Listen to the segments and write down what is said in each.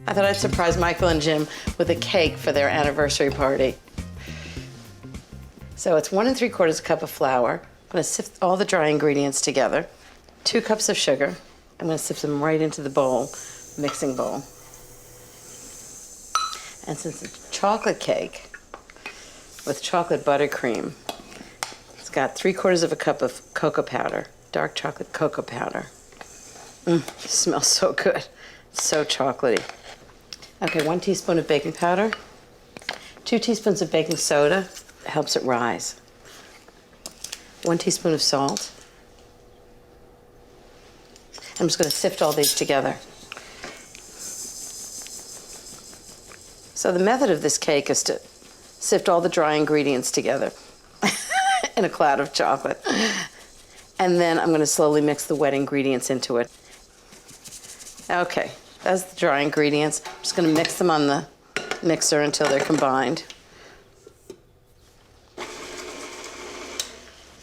I thought I'd surprise Michael and Jim with a cake for their anniversary party. So it's 1 3/4 cup of flour. I'm gonna sift all the dry ingredients together. 2 cups of sugar. I'm gonna sift them right into the bowl, mixing bowl. And since it's chocolate cake with chocolate buttercream, it's got 3/4 cup of cocoa powder, dark chocolate cocoa powder. It smells so good. It's so chocolatey. Okay, 1 teaspoon of baking powder, 2 teaspoons of baking soda, helps it rise. 1 teaspoon of salt. I'm just going to sift all these together. So the method of this cake is to sift all the dry ingredients together in a cloud of chocolate. And then I'm going to slowly mix the wet ingredients into it. Okay, that's the dry ingredients. I'm just going to mix them on the mixer until they're combined.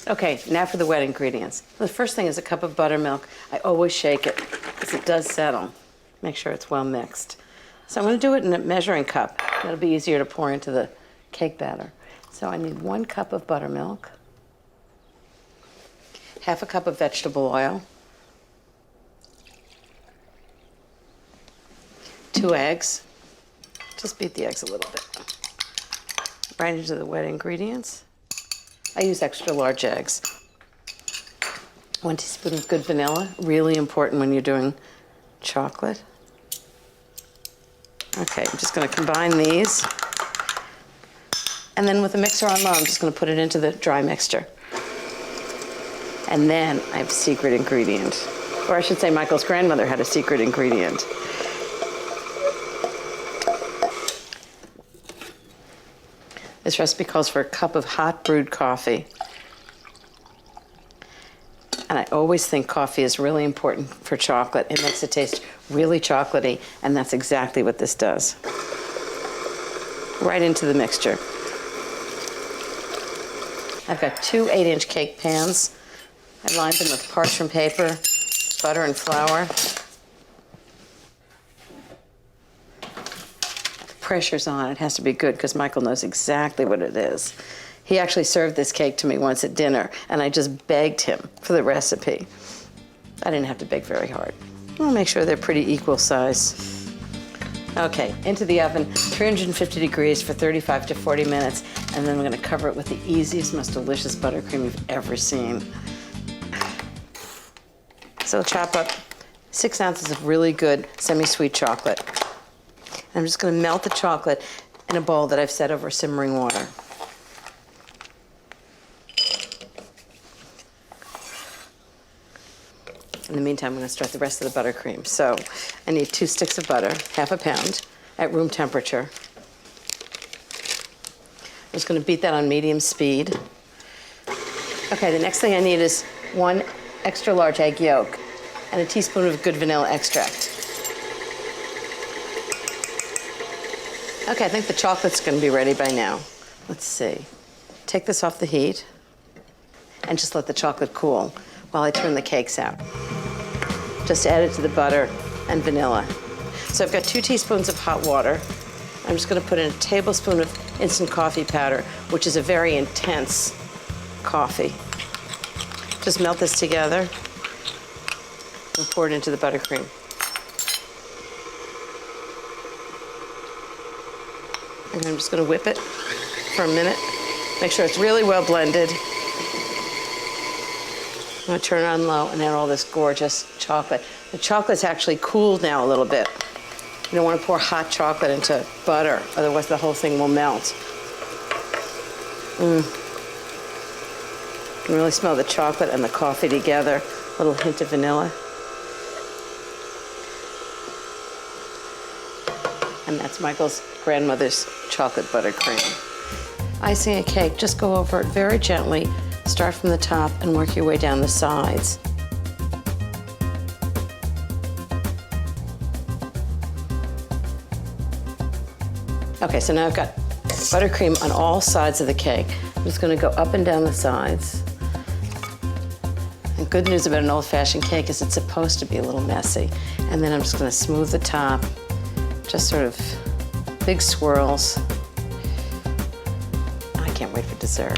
Okay, now for the wet ingredients. The first thing is a cup of buttermilk. I always shake it because it does settle. Make sure it's well mixed. So I'm going to do it in a measuring cup. That'll be easier to pour into the cake batter. So I need 1 cup of buttermilk, 1/2 cup of vegetable oil, 2 eggs. Just beat the eggs a little bit. Right into the wet ingredients. I use extra large eggs. 1 teaspoon of good vanilla, really important when you're doing chocolate. Okay, I'm just going to combine these. And then with the mixer on low, I'm just going to put it into the dry mixture. And then I have a secret ingredient. Or I should say Michael's grandmother had a secret ingredient. This recipe calls for a cup of hot brewed coffee. And I always think coffee is really important for chocolate. It makes it taste really chocolatey, and that's exactly what this does. Right into the mixture. I've got 2 8-inch cake pans. I lined them with parchment paper, butter and flour. The pressure's on. It has to be good because Michael knows exactly what it is. He actually served this cake to me once at dinner, and I just begged him for the recipe. I didn't have to beg very hard. I'll make sure they're pretty equal size. Okay, into the oven, 350 degrees for 35 to 40 minutes, and then we're gonna cover it with the easiest, most delicious buttercream you've ever seen. So chop up 6 ounces of really good semi-sweet chocolate. I'm just gonna melt the chocolate in a bowl that I've set over simmering water. In the meantime, I'm going to start the rest of the buttercream. So I need 2 sticks of butter, 1/2 pound, at room temperature. I'm just going to beat that on medium speed. Okay, the next thing I need is 1 extra large egg yolk and a teaspoon of good vanilla extract. Okay, I think the chocolate's going to be ready by now. Let's see. Take this off the heat and just let the chocolate cool while I turn the cakes out. Just add it to the butter and vanilla. So I've got 2 teaspoons of hot water. I'm just going to put in a tablespoon of instant coffee powder, which is a very intense coffee. Just melt this together and pour it into the buttercream. And I'm just going to whip it for a minute. Make sure it's really well blended. I'm going to turn it on low and add all this gorgeous chocolate. The chocolate's actually cooled now a little bit. You don't want to pour hot chocolate into butter, otherwise the whole thing will melt. You can really smell the chocolate and the coffee together. A little hint of vanilla. And that's Michael's grandmother's chocolate buttercream. Icing a cake, just go over it very gently. Start from the top and work your way down the sides. Okay, so now I've got buttercream on all sides of the cake. I'm just going to go up and down the sides. And good news about an old-fashioned cake is it's supposed to be a little messy. And then I'm just going to smooth the top, Just sort of big swirls. I can't wait for dessert.